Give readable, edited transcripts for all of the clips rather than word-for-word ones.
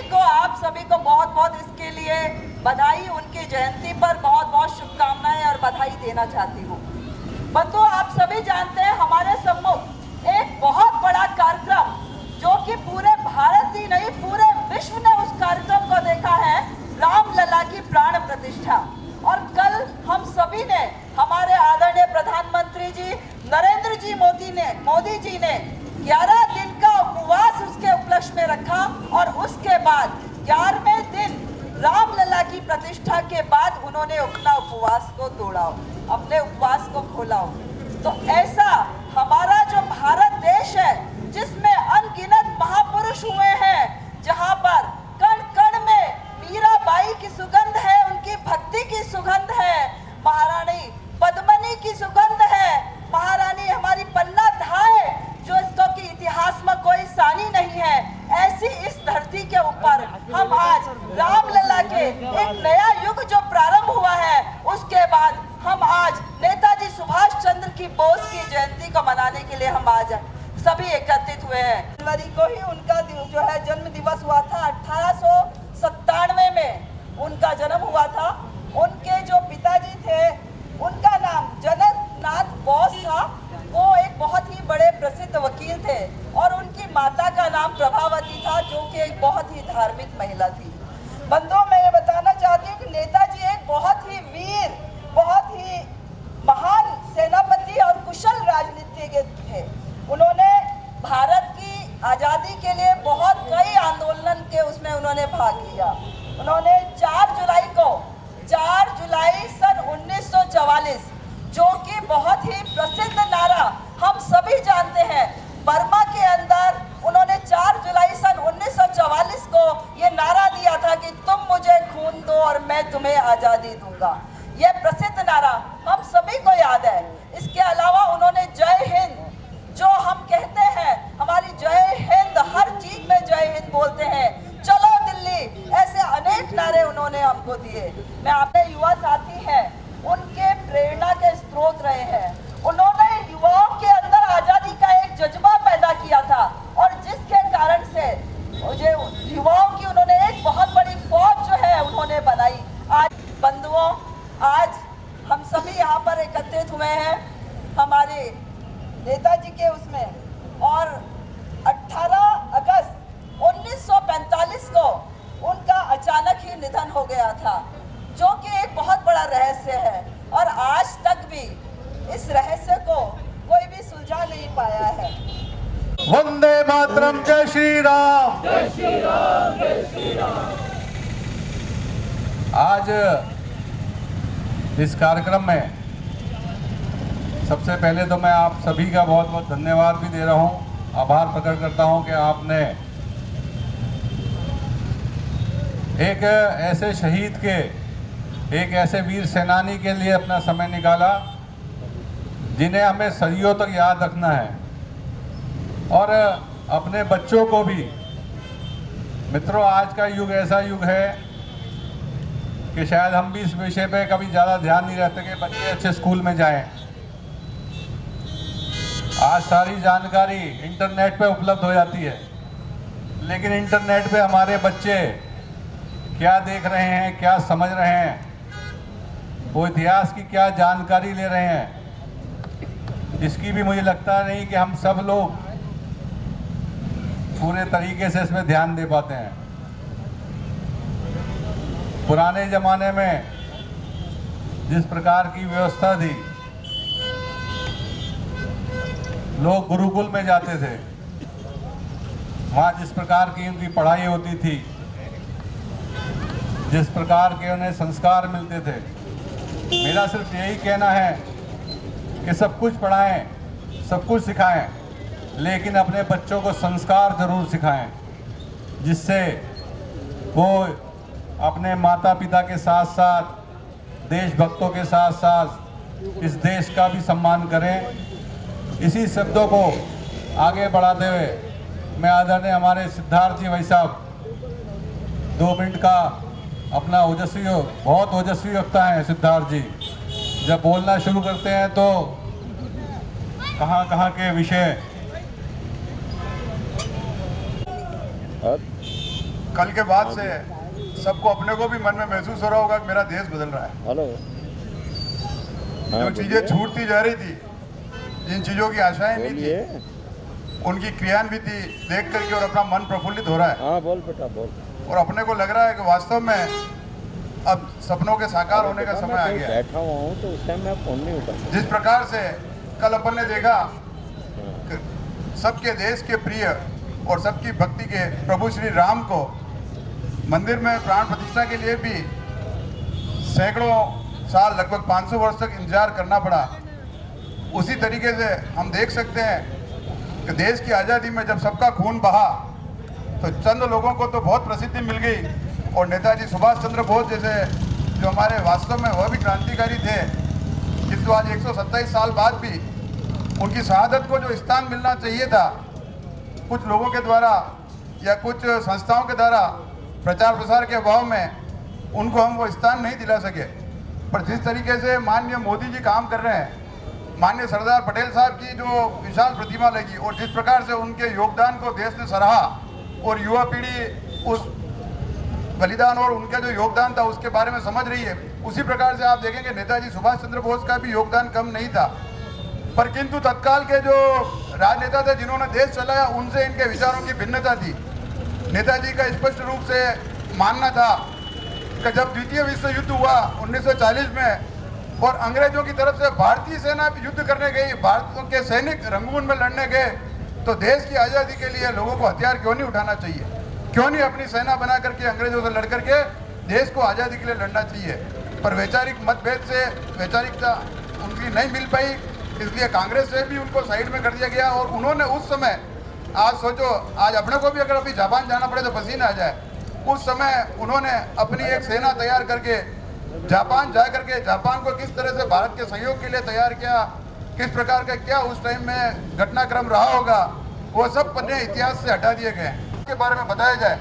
को, आप सभी को बहुत बहुत इसके लिए बधाई, उनकी जयंती पर बहुत बहुत शुभकामनाएं और बधाई देना चाहती हूँ। बंधुओं, आप सभी जानते हैं हमारे सम्मुख एक बहुत बड़ा कार्यक्रम जो कि पूरे भारत ही नहीं पूरे विश्व ने उस कार्यक्रम को देखा है, रामलला की प्राण प्रतिष्ठा। और कल हम सभी ने, हमारे आदरणीय प्रधानमंत्री जी नरेंद्र जी मोदी जी ने 11 दिन का उपवास उसके उपलक्ष्य में रखा और उसके बाद 11वें दिन रामलला की प्रतिष्ठा के बाद उन्होंने अपना उपवास को तोड़ा, अपने उपवास को खोला। तो ऐसा हमारा जो भारत देश है जिसमें अनगिनत महापुरुष हुए हैं, जहां पर कण कण में मीराबाई की सुगंध है, उनकी भक्ति की सुगंध है, महारानी पद्मिनी की सुगंध है, महारानी हमारी पन्ना धाय जो इसको कि इतिहास में कोई सानी नहीं है, ऐसी इस धरती के ऊपर हम आज रामलला के एक नया युग जो प्रारंभ हुआ है, उसके बाद हम आज नेताजी सुभाष चंद्र की बोस की जयंती को मनाने के लिए हम आज सभी एकत्रित हुए हैं। जनवरी को ही उनका जो है जन्म दिवस हुआ था। 1897 में उनका जन्म हुआ था। उनके जो पिताजी थे उनका नाम जनकनाथ बोस था, वो एक बहुत ही बड़े प्रसिद्ध वकील थे, और उनकी माता का नाम प्रभावती था जो कि एक बहुत ही धार्मिक महिला थी। बंधुओं, मैं ये बताना चाहती हूँ कि नेताजी एक बहुत ही वीर, बहुत ही महान सेनापति और कुशल राजनीतिज्ञ थे। उन्होंने भारत की आज़ादी के लिए बहुत कई आंदोलन के उसमें उन्होंने भाग लिया। उन्होंने 4 जुलाई सन 1944, जो कि बहुत ही प्रसिद्ध नारा हम सभी जानते हैं, बर्मा के अंदर उन्होंने 4 जुलाई सन 1944 को ये नारा दिया था कि तुम मुझे खून दो और मैं तुम्हें आज़ादी दूंगा। ये प्रसिद्ध नारा हम सभी को याद है। इसके अलावा उन्होंने जय हिंद, जो हम कहते हैं हमारी जय हिंद, हर चीज में जय हिंद बोलते हैं, चलो दिल्ली, ऐसे अनेक नारे उन्होंने हमको दिए। मैं अपने युवा साथी हैं, उनके प्रेरणा के स्रोत रहे हैं। उन्होंने युवाओं के अंदर आजादी का एक जज्बा पैदा किया था, और जिसके कारण से मुझे युवाओं की उन्होंने एक बहुत बड़ी फौज जो है उन्होंने बनाई। आज बंधुओं, आज हम सभी यहाँ पर एकत्रित हुए हैं हमारे नेताजी के उसमें, और 18 अगस्त 1945 को उनका अचानक ही निधन हो गया था, जो कि एक बहुत बड़ा रहस्य है, और आज तक भी इस रहस्य को कोई भी सुलझा नहीं पाया है। वंदे मातरम, जय श्री राम, जय श्री राम, जय श्री राम। आज इस कार्यक्रम में सबसे पहले तो मैं आप सभी का बहुत बहुत धन्यवाद भी दे रहा हूं, आभार प्रकट करता हूं कि आपने एक ऐसे शहीद के, एक ऐसे वीर सेनानी के लिए अपना समय निकाला जिन्हें हमें सदियों तक याद रखना है, और अपने बच्चों को भी। मित्रों, आज का युग ऐसा युग है कि शायद हम भी इस विषय पे कभी ज़्यादा ध्यान नहीं रहते कि बच्चे अच्छे स्कूल में जाएं। आज सारी जानकारी इंटरनेट पे उपलब्ध हो जाती है, लेकिन इंटरनेट पे हमारे बच्चे क्या देख रहे हैं, क्या समझ रहे हैं, वो इतिहास की क्या जानकारी ले रहे हैं, इसकी भी मुझे लगता नहीं कि हम सब लोग पूरे तरीके से इसमें ध्यान दे पाते हैं। पुराने ज़माने में जिस प्रकार की व्यवस्था थी, लोग गुरुकुल में जाते थे, वहाँ जिस प्रकार की उनकी पढ़ाई होती थी, जिस प्रकार के उन्हें संस्कार मिलते थे, मेरा सिर्फ यही कहना है कि सब कुछ पढ़ाएं, सब कुछ सिखाएं, लेकिन अपने बच्चों को संस्कार जरूर सिखाएं, जिससे वो अपने माता पिता के साथ साथ देशभक्तों के साथ साथ इस देश का भी सम्मान करें। इसी शब्दों को आगे बढ़ाते हुए मैं आदरणीय हमारे सिद्धार्थ जी भाई साहब 2 मिनट का अपना ओजस्वी, बहुत ओजस्वी वक्ता है सिद्धार्थ जी, जब बोलना शुरू करते हैं तो कहाँ के विषय कल के बाद से सबको अपने को भी मन में महसूस हो रहा होगा कि मेरा देश बदल रहा है। हेलो। जो चीजें छूटती जा रही थी, जिन चीजों की आशाएं नहीं थी, उनकी क्रियान्विति देख करके और अपना मन प्रफुल्लित हो रहा है। हाँ बोल बेटा बोल। और अपने को लग रहा है कि वास्तव में अब सपनों के साकार होने का समय आ गया है। बैठा हुआ हूँ तो उस टाइम मैं फोन नहीं उठा। जिस प्रकार से कल अपन ने देखा कि सबके देश के प्रिय और सबकी भक्ति के प्रभु श्री राम को मंदिर में प्राण प्रतिष्ठा के लिए भी सैकड़ों साल, लगभग 500 वर्ष तक इंतजार करना पड़ा। उसी तरीके से हम देख सकते हैं कि देश की आज़ादी में जब सबका खून बहा तो चंद लोगों को तो बहुत प्रसिद्धि मिल गई, और नेताजी सुभाष चंद्र बोस जैसे जो हमारे वास्तव में वह भी क्रांतिकारी थे, किंतु आज 127 साल बाद भी उनकी शहादत को जो स्थान मिलना चाहिए था, कुछ लोगों के द्वारा या कुछ संस्थाओं के द्वारा प्रचार प्रसार के अभाव में उनको हम वो स्थान नहीं दिला सके। पर जिस तरीके से माननीय मोदी जी काम कर रहे हैं, माननीय सरदार पटेल साहब की जो विशाल प्रतिमा लगी और जिस प्रकार से उनके योगदान को देश ने सराहा और युवा पीढ़ी उस बलिदान और उनका जो योगदान था उसके बारे में समझ रही है, उसी प्रकार से आप देखेंगे नेताजी सुभाष चंद्र बोस का भी योगदान कम नहीं था। पर किंतु तत्काल के जो राजनेता थे जिन्होंने देश चलाया, उनसे इनके विचारों की भिन्नता थी। नेताजी का स्पष्ट रूप से मानना था कि जब द्वितीय विश्व युद्ध हुआ 1940 में और अंग्रेजों की तरफ से भारतीय सेना युद्ध करने गई, भारत के सैनिक रंगून में लड़ने गए, तो देश की आज़ादी के लिए लोगों को हथियार क्यों नहीं उठाना चाहिए, क्यों नहीं अपनी सेना बना करके अंग्रेजों से लड़ करके देश को आज़ादी के लिए लड़ना चाहिए। पर वैचारिक मतभेद से वैचारिकता उनकी नहीं मिल पाई, इसलिए कांग्रेस से भी उनको साइड में कर दिया गया। और उन्होंने उस समय, आज सोचो, आज अपने को भी अगर अभी जापान जाना पड़े तो पसीना आ जाए, उस समय उन्होंने अपनी एक सेना तैयार करके जापान जा करके जापान को किस तरह से भारत के सहयोग के लिए तैयार किया, किस प्रकार का क्या उस टाइम में घटनाक्रम रहा होगा, वो सब पन्ने इतिहास से हटा दिए गए। उसके बारे में बताया जाए,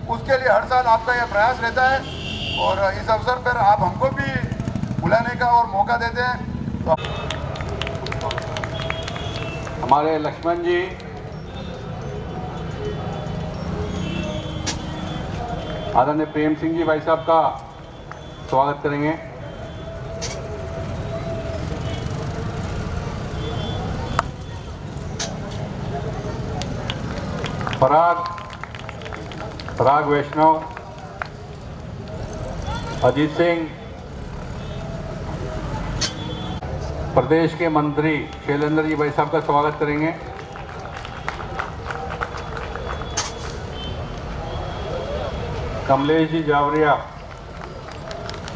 उसके लिए हर साल आपका यह प्रयास रहता है और इस अवसर पर आप हमको भी बुलाने का और मौका देते हैं। तो हमारे लक्ष्मण जी, आदरणीय प्रेम सिंह जी भाई साहब का स्वागत करेंगे। पराग वैष्णव, अजीत सिंह, प्रदेश के मंत्री शैलेंद्र जी भाई साहब का स्वागत करेंगे। कमलेश जी जावरिया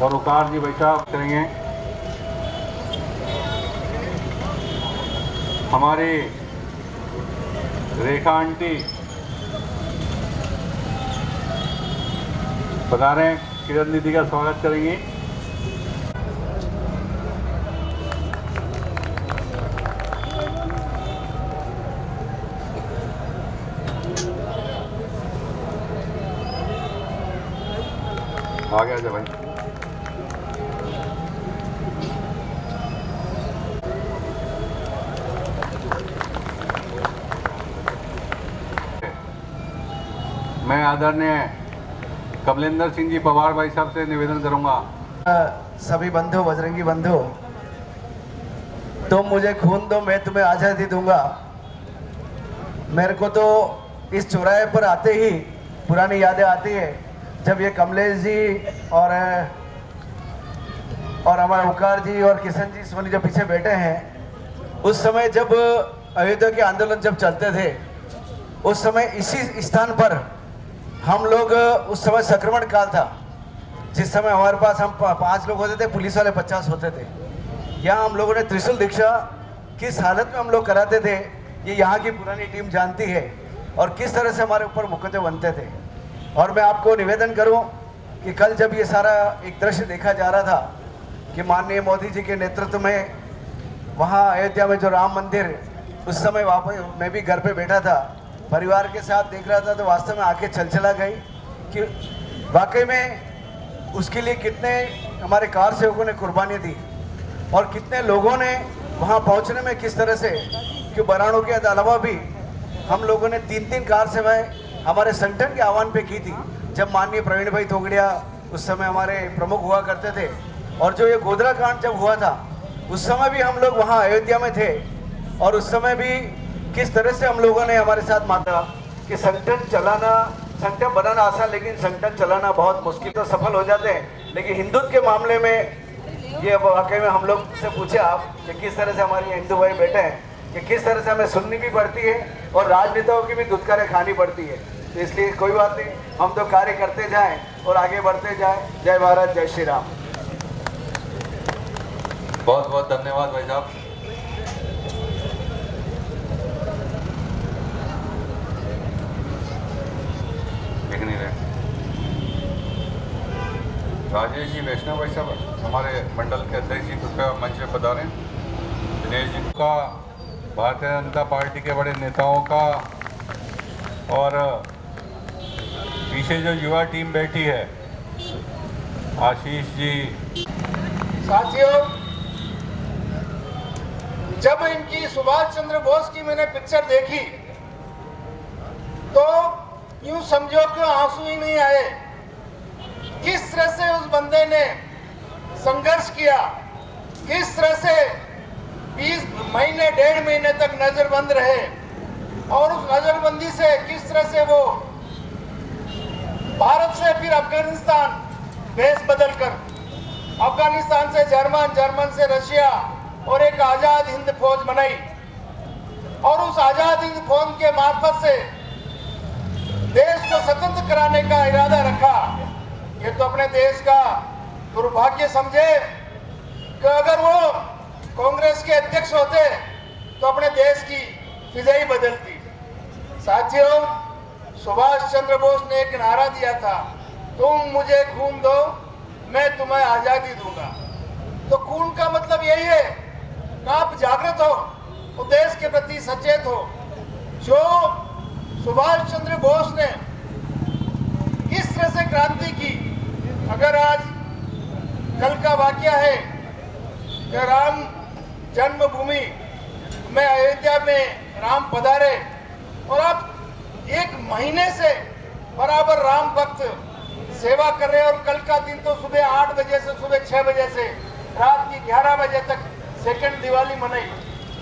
और उकार जी भाई साहब करेंगे। हमारी रेखा आंटी पधारें, किरण दीदी का स्वागत करेंगी। आ गया भाई। मैं आदरणीय कमलेंद्र सिंह जी पवार भाई साहब से निवेदन करूंगा। सभी बंधु, बजरंगी बंधु, तुम मुझे खून दो, मैं तुम्हें आज़ादी दूंगा। मेरे को तो इस चौराहे पर आते ही पुरानी यादें आती है, जब ये कमलेश जी और हमारे उकार जी और किशन जी सोनी जो पीछे बैठे हैं, उस समय जब अयोध्या के आंदोलन जब चलते थे, उस समय इसी स्थान पर हम लोग, उस समय संक्रमण काल था, जिस समय हमारे पास हम 5 लोग होते थे, पुलिस वाले 50 होते थे। यहाँ हम लोगों ने त्रिशूल दीक्षा किस हालत में हम लोग कराते थे, ये यहाँ की पुरानी टीम जानती है, और किस तरह से हमारे ऊपर मुकदमे बनते थे। और मैं आपको निवेदन करूं कि कल जब ये सारा एक दृश्य देखा जा रहा था कि माननीय मोदी जी के नेतृत्व में वहाँ अयोध्या में जो राम मंदिर, उस समय वापस मैं भी घर पे बैठा था, परिवार के साथ देख रहा था, तो वास्तव में आंखें चला गई कि वाकई में उसके लिए कितने हमारे कार सेवकों ने कुर्बानी दी और कितने लोगों ने वहाँ पहुँचने में किस तरह से, कि बराणों के अलावा भी हम लोगों ने 3-3 कार सेवाएं हमारे संगठन के आह्वान पे की थी। जब माननीय प्रवीण भाई तोगड़िया उस समय हमारे प्रमुख हुआ करते थे, और जो ये गोधरा कांड जब हुआ था उस समय भी हम लोग वहाँ अयोध्या में थे, और उस समय भी किस तरह से हम लोगों ने हमारे साथ माना कि संगठन बनाना आसान, लेकिन संगठन चलाना बहुत मुश्किल। तो सफल हो जाते हैं, लेकिन हिंदुत्व के मामले में ये वाकई में हम लोग से पूछे आप कि किस तरह से हमारे हिंदू भाई बैठे हैं कि किस तरह से हमें सुननी भी पड़ती है और राजनेताओं की भी दुत्कारें खानी पड़ती है। तो इसलिए कोई बात नहीं, हम तो कार्य करते जाएं और आगे बढ़ते जाएं। जय भारत, जय श्री राम। बहुत बहुत धन्यवाद भाई साहब। देख नहीं रहे राजेश जी वैष्णव भाई साहब हमारे मंडल के अध्यक्ष जी कृपया मंच पे पधारें। दिनेश जी का, भारतीय जनता पार्टी के बड़े नेताओं का, और पीछे जो युवा टीम बैठी है, आशीष जी। साथियों, जब इनकी सुभाष चंद्र बोस की मैंने पिक्चर देखी तो यूं समझो कि आंसू ही नहीं आए। किस तरह से उस बंदे ने संघर्ष किया, किस तरह से 20 महीने 1.5 महीने तक नजरबंद रहे, और उस नजरबंदी से किस तरह से वो भारत से फिर अफगानिस्तान भेष बदलकर, अफगानिस्तान से जर्मन, जर्मन से रशिया, और एक आजाद हिंद फौज बनाई, और उस आजाद हिंद फौज के मार्फत से देश को स्वतंत्र कराने का इरादा रखा। ये तो अपने देश का दुर्भाग्य समझे कि अगर वो कांग्रेस के अध्यक्ष होते तो अपने देश की फिजा ही बदलती। साथियों, सुभाष चंद्र बोस ने एक नारा दिया था, तुम मुझे खून दो मैं तुम्हें आजादी दूंगा। तो खून का मतलब यही है कि आप जागृत हो, और देश के प्रति सचेत हो। जो सुभाष चंद्र बोस ने किस तरह से क्रांति की, अगर आज कल का वाकया है कि राम जन्मभूमि में अयोध्या में राम पधारे, और आप 1 महीने से बराबर राम भक्त सेवा कर रहे हैं, और कल का दिन तो सुबह 8 बजे से सुबह 6 बजे से रात की 11 बजे तक सेकंड दिवाली मनाई।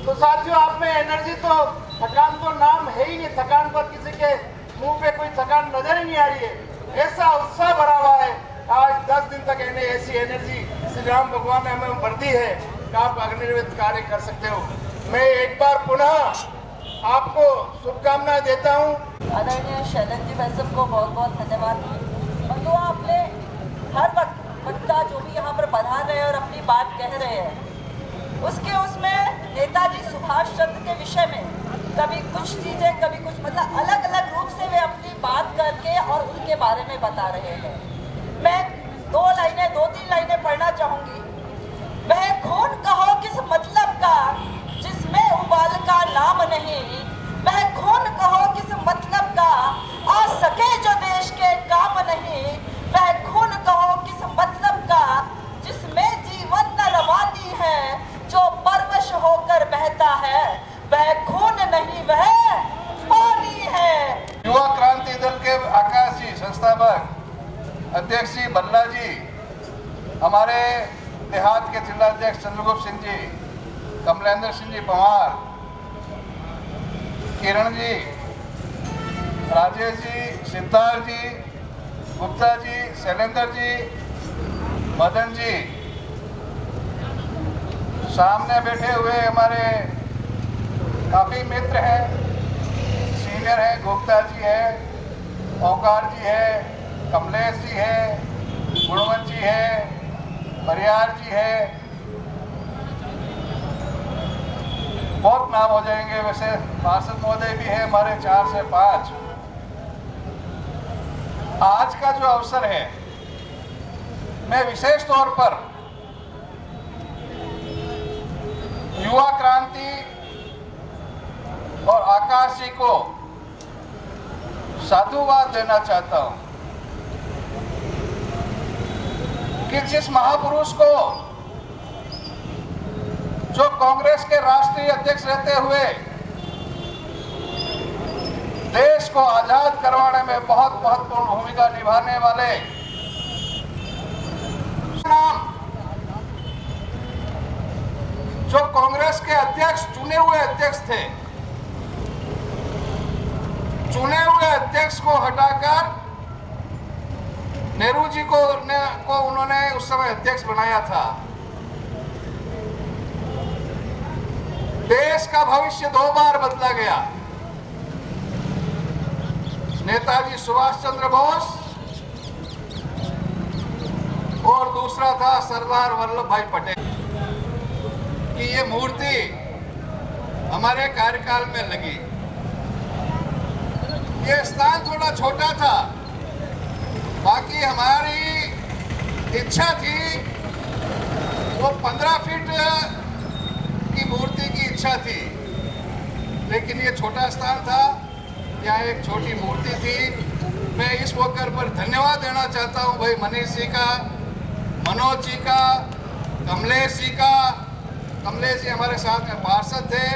तो साथियों, आप में एनर्जी तो, थकान तो नाम है ही नहीं। थकान पर किसी के मुंह पे कोई थकान नजर ही नहीं आ रही है। ऐसा उत्साह भरा हुआ है। आज 10 दिन तक इन्हें ऐसी एनर्जी श्री राम भगवान ने हमें भर दी है कि आप अग्निर्वित कार्य कर सकते हो। मैं एक बार पुनः आपको शुभकामनाएं देता हूँ। आदरणीय शैलन जी भाई साहब को बहुत बहुत धन्यवाद। बंधुओं, आपने हर वक्ता जो भी यहाँ पर पधार रहे हैं और अपनी बात कह रहे हैं, उसमें नेताजी सुभाष चंद्र के विषय में कभी कुछ चीजें, कभी कुछ, मतलब अलग अलग रूप से वे अपनी बात करके और उनके बारे में बता रहे हैं। मैं 2-3 लाइनें पढ़ना चाहूंगी। वह खून कहो किस मतलब का जिसमें उबाल का नाम नहीं, वह खून कहो किस मतलब का आ सके जो देश के काम नहीं, वह खून कहो किस मतलब का जिसमें जीवन न रवानी है, जो परवश होकर बहता है, वह खून नहीं वह पानी है। युवा क्रांति दल के आकाश जी संस्थापक अध्यक्ष जी बल्ला जी, हमारे देहात के जिलाध्यक्ष चंद्रगुप्त सिंह जी, कमलेंद्र सिंह जी पंवार, किरण जी, राजेश जी, सिद्धार्थ जी, गुप्ता जी, शैलेंद्र जी, मदन जी, सामने बैठे हुए हमारे काफ़ी मित्र हैं, सीनियर हैं, गुप्ता जी है, ओंकार जी है, कमलेश जी है, गुणवंत जी है, परियार जी है, बहुत नाम हो जाएंगे। वैसे पार्षद महोदय भी है हमारे 4 से 5। आज का जो अवसर है, मैं विशेष तौर पर युवा क्रांति और आकाश जी को साधुवाद देना चाहता हूं कि जिस महापुरुष को, जो कांग्रेस के राष्ट्रीय अध्यक्ष रहते हुए देश को आजाद करवाने में बहुत महत्वपूर्ण भूमिका निभाने वाले नाम जो कांग्रेस के अध्यक्ष चुने हुए अध्यक्ष थे, चुने हुए अध्यक्ष को हटाकर नेहरू जी को उन्होंने उस समय अध्यक्ष बनाया था। देश का भविष्य 2 बार बदला गया। नेताजी सुभाष चंद्र बोस और दूसरा था सरदार वल्लभ भाई पटेल की ये मूर्ति हमारे कार्यकाल में लगी। ये स्थान थोड़ा छोटा था, बाकी हमारी इच्छा थी वो 15 फीट की मूर्ति की इच्छा थी, लेकिन ये छोटा स्थान था, यहाँ एक छोटी मूर्ति थी। मैं इस मौके पर धन्यवाद देना चाहता हूँ भाई मनीष जी का, मनोज जी का, कमलेश जी का। कमलेश जी हमारे साथ में पार्षद थे।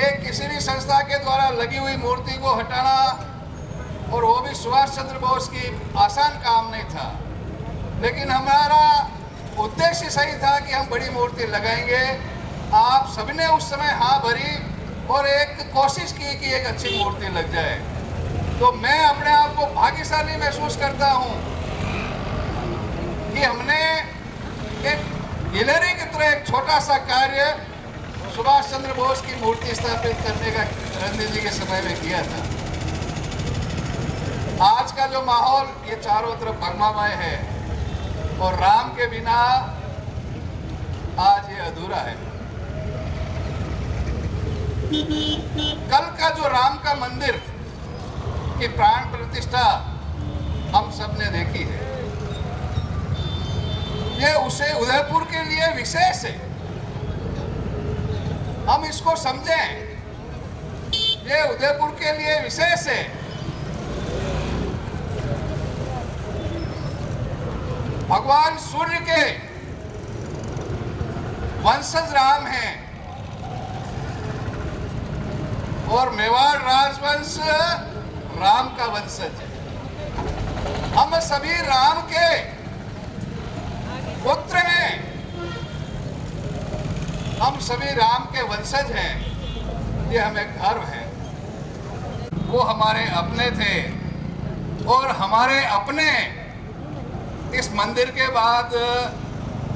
एक किसी भी संस्था के द्वारा लगी हुई मूर्ति को हटाना, और वो भी सुभाष चंद्र बोस की, आसान काम नहीं था, लेकिन हमारा उद्देश्य सही था कि हम बड़ी मूर्ति लगाएंगे। आप सभी ने उस समय हाँ भरी और एक कोशिश की कि एक अच्छी मूर्ति लग जाए। तो मैं अपने आप को भाग्यशाली महसूस करता हूँ कि हमने एक गिलहरी की तरह एक छोटा सा कार्य सुभाष चंद्र बोस की मूर्ति स्थापित करने का गांधी जी के समय में किया था। आज का जो माहौल ये चारों तरफ भगवामय है, और राम के बिना आज ये अधूरा है। कल का जो राम का मंदिर की प्राण प्रतिष्ठा हम सब ने देखी है, ये उसे उदयपुर के लिए विशेष है। हम इसको समझें, ये उदयपुर के लिए विशेष है। भगवान सूर्य के वंशज राम हैं, और मेवाड़ राजवंश राम का वंशज है। हम सभी राम के पुत्र हैं, हम सभी राम के वंशज हैं, ये हमें गर्व है। वो हमारे अपने थे, और हमारे अपने इस मंदिर के बाद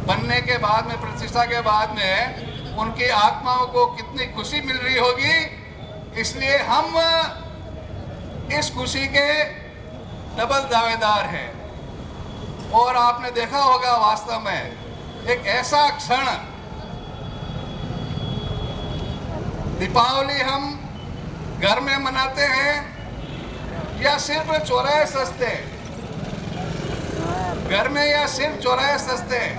बनने के बाद में, प्रतिष्ठा के बाद में, उनकी आत्माओं को कितनी खुशी मिल रही होगी। इसलिए हम इस खुशी के डबल दावेदार हैं। और आपने देखा होगा वास्तव में एक ऐसा क्षण, दीपावली हम घर में मनाते हैं या सिर्फ चौराहे सजते हैं, घर में या सिर्फ चौराहे सजते हैं।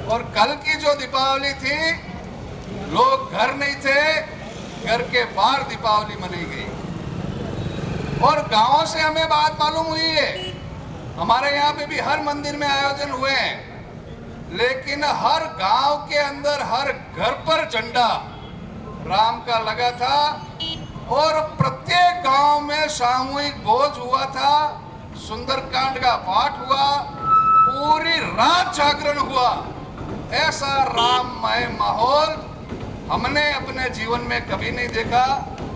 और कल की जो दीपावली थी, लोग घर नहीं थे, घर के बाहर दीपावली मनाई गई। और गांवों से हमें बात मालूम हुई है, हमारे यहाँ पे भी हर मंदिर में आयोजन हुए हैं, लेकिन हर गांव के अंदर हर घर पर झंडा राम का लगा था, और प्रत्येक गांव में सामूहिक भोज हुआ था, सुंदरकांड का पाठ हुआ, पूरी रात जागरण हुआ। ऐसा राममय माहौल हमने अपने जीवन में कभी नहीं देखा।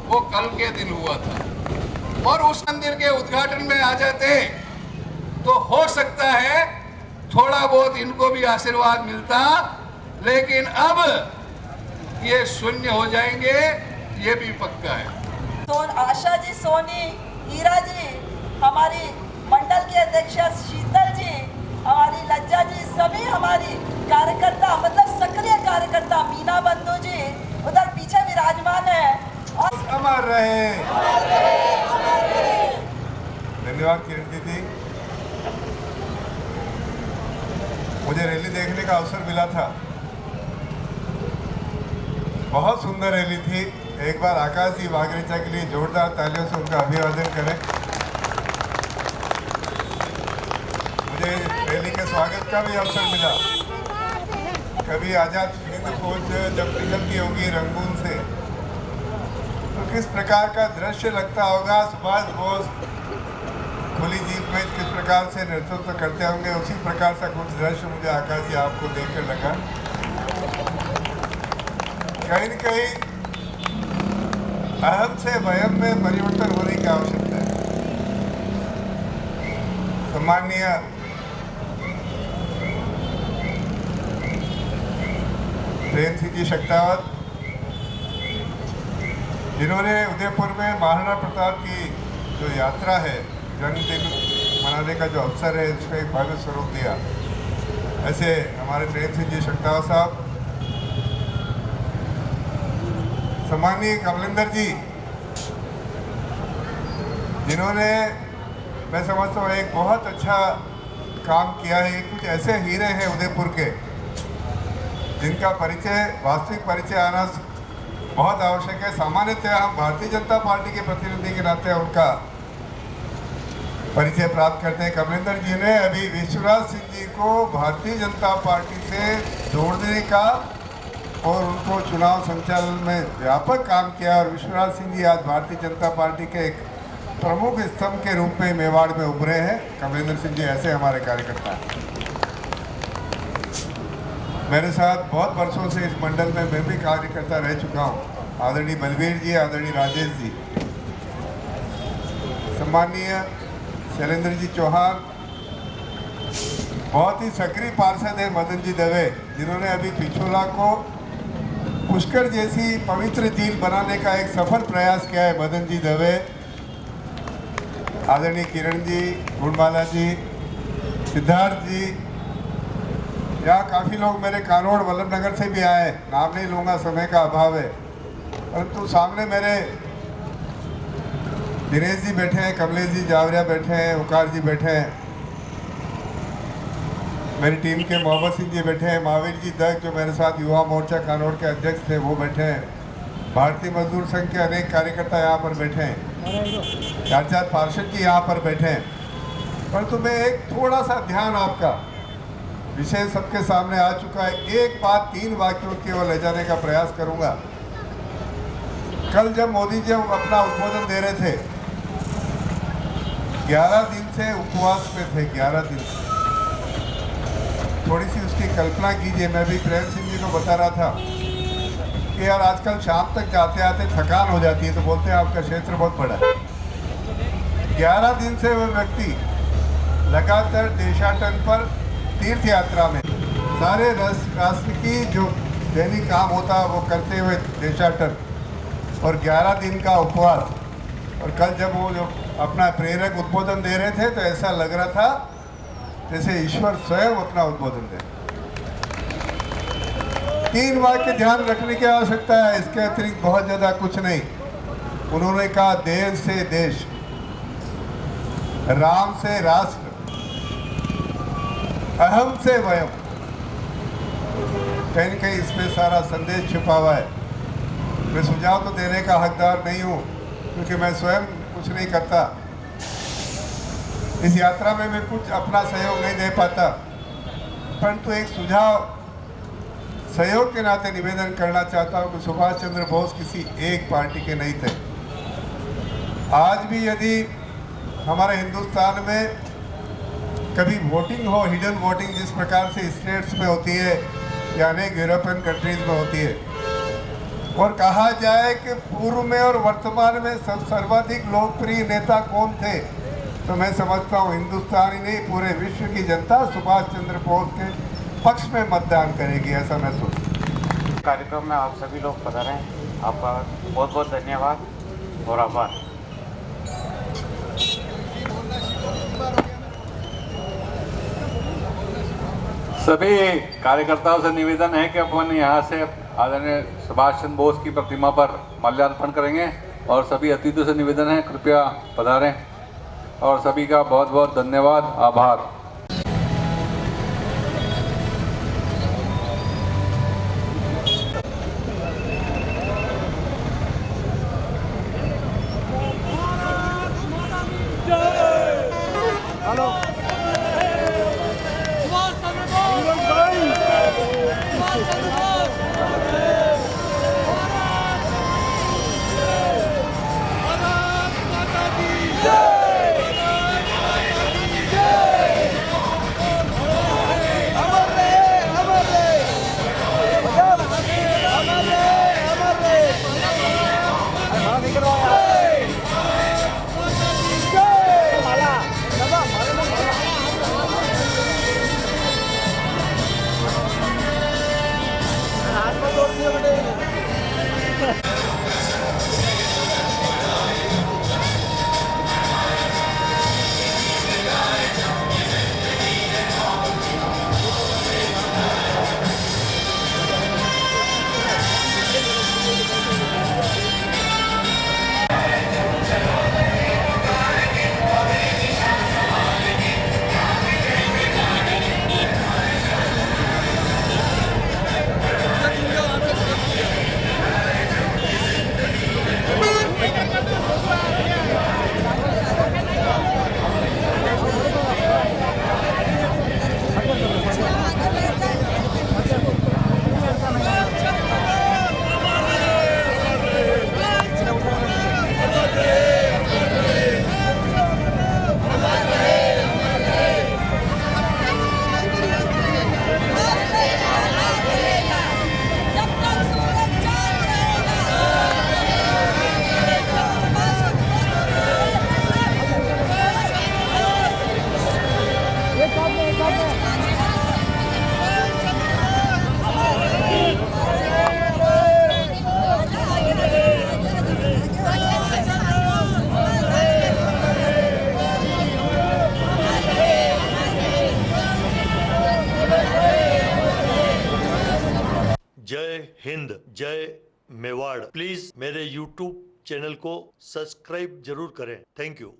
वो कल के दिन हुआ था। और उस मंदिर के उद्घाटन में आ जाते तो हो सकता है थोड़ा बहुत इनको भी आशीर्वाद मिलता, लेकिन अब ये शून्य हो जाएंगे, ये भी पक्का है। तो आशा जी, सोनी, हीरा जी, हमारी मंडल के अध्यक्ष शीतल जी, हमारी लज्जा जी, सभी हमारी कार्यकर्ता, मतलब सक्रिय कार्यकर्ता, मीना बंधु जी उधर पीछे विराजमान है। और अमर रहे। धन्यवाद किरण दीदी। मुझे रैली देखने का अवसर मिला था, बहुत सुंदर रैली थी। एक बार आकाश जी बागरीचा के लिए जोरदार तालियों से उनका अभिवादन करें। मुझे रैली के स्वागत का भी अवसर मिला। कभी आजाद हिंद फौज जब निकलती होगी रंगून से, तो किस प्रकार का दृश्य लगता होगा। सुभाष बोस खुली जीप में किस प्रकार से नेतृत्व करते होंगे, उसी प्रकार का कुछ दृश्य मुझे आकाश जी आपको देखकर लगा। कहीं न कहीं अहम से वयम में परिवर्तन होने की आवश्यकता है। सम्माननीय प्रेम सिंह जी शक्तावत, जिन्होंने उदयपुर में महाराणा प्रताप की जो यात्रा है, जन्मदिन मनाने का जो अवसर है, उसको एक भव्य स्वरूप दिया। ऐसे हमारे प्रेम सिंह जी शक्तावत साहब, सम्माननीय कमलेंद्र जी, जिन्होंने मैं समझता हूँ एक बहुत अच्छा काम किया है। कुछ ऐसे हीरे हैं उदयपुर के जिनका परिचय, वास्तविक परिचय आना बहुत आवश्यक है। सामान्यतः हम भारतीय जनता पार्टी के प्रतिनिधि के नाते उनका परिचय प्राप्त करते हैं। कमलेंद्र जी ने अभी विश्वराज सिंह जी को भारतीय जनता पार्टी से जोड़ने का और उनको चुनाव संचालन में व्यापक काम किया और विश्वराज सिंह जी आज भारतीय जनता पार्टी के एक प्रमुख स्तंभ के रूप में मेवाड़ में उभरे हैं। कमलेंद्र सिंह जी ऐसे हमारे कार्यकर्ता हैं। मेरे साथ बहुत वर्षों से इस मंडल में मैं भी कार्यकर्ता रह चुका हूँ। आदरणीय बलवीर जी, आदरणीय राजेश जी, सम्माननीय शैलेंद्र जी चौहान, बहुत ही सक्रिय पार्षद है मदन जी दवे, जिन्होंने अभी पिछोला को पुष्कर जैसी पवित्र झील बनाने का एक सफल प्रयास किया है। मदन जी दवे, आदरणीय किरण जी, गुणमाला जी, सिद्धार्थ जी, यहाँ काफ़ी लोग मेरे कानोड़ वल्लभनगर से भी आए, नाम नहीं लूँगा, समय का अभाव है। परंतु सामने मेरे दिनेश जी बैठे हैं, कमलेश जी जावरिया बैठे हैं, उकार जी बैठे हैं, मेरी टीम के मोहम्मद सिंह जी बैठे हैं, महावीर जी दग जो मेरे साथ युवा मोर्चा कानोड़ के अध्यक्ष थे वो बैठे हैं, भारतीय मजदूर संघ के अनेक कार्यकर्ता यहाँ पर बैठे हैं, 4 पार्षद जी यहाँ पर बैठे हैं। परंतु मैं एक थोड़ा सा ध्यान आपका विषय सबके सामने आ चुका है, एक बात 3 वाक्यों की ओर ले जाने का प्रयास करूंगा। कल जब मोदी जी अपना उद्बोधन दे रहे थे, 11 दिन से उपवास में थे, 11 दिन। थोड़ी सी उसकी कल्पना कीजिए। मैं भी प्रेम सिंह जी को बता रहा था कि यार आजकल शाम तक जाते आते थकान हो जाती है, तो बोलते हैं आपका क्षेत्र बहुत बड़ा है। 11 दिन से वो व्यक्ति लगातार देशाटन पर तीर्थ यात्रा में सारे राष्ट्र की जो दैनिक काम होता है वो करते हुए देशाटन और 11 दिन का उपवास। और कल जब वो जो अपना प्रेरक उद्बोधन दे रहे थे तो ऐसा लग रहा था जैसे ईश्वर स्वयं अपना उद्बोधन दे। 3 वाक्य ध्यान रखने की आवश्यकता है, इसके अतिरिक्त बहुत ज़्यादा कुछ नहीं। उन्होंने कहा देव से देश, राम से राष्ट्र, अहम से वयम। कहीं न कहीं इसमें सारा संदेश छुपा हुआ है। मैं सुझाव तो देने का हकदार नहीं हूँ क्योंकि मैं स्वयं कुछ नहीं करता। इस यात्रा में मैं कुछ अपना सहयोग नहीं दे पाता, परंतु एक सुझाव सहयोग के नाते निवेदन करना चाहता हूँ कि सुभाष चंद्र बोस किसी एक पार्टी के नहीं थे। आज भी यदि हमारे हिंदुस्तान में कभी वोटिंग हो, हिडन वोटिंग जिस प्रकार से स्टेट्स में होती है या अनेक यूरोपियन कंट्रीज में होती है, और कहा जाए कि पूर्व में और वर्तमान में सर्वाधिक लोकप्रिय नेता कौन थे, तो मैं समझता हूँ हिंदुस्तान ही नहीं पूरे विश्व की जनता सुभाष चंद्र बोस के पक्ष में मतदान करेगी, ऐसा मैं सोचता हूँ। कार्यक्रम में आप सभी लोग पधारे हैं, आपका बहुत बहुत धन्यवाद और आभार। सभी कार्यकर्ताओं से निवेदन है कि अपन यहाँ से आदरणीय सुभाष चंद्र बोस की प्रतिमा पर माल्यार्पण करेंगे और सभी अतिथियों से निवेदन है कृपया पधारें और सभी का बहुत बहुत धन्यवाद, आभार। जय हिंद, जय मेवाड़। प्लीज मेरे YouTube चैनल को सब्सक्राइब जरूर करें। Thank you.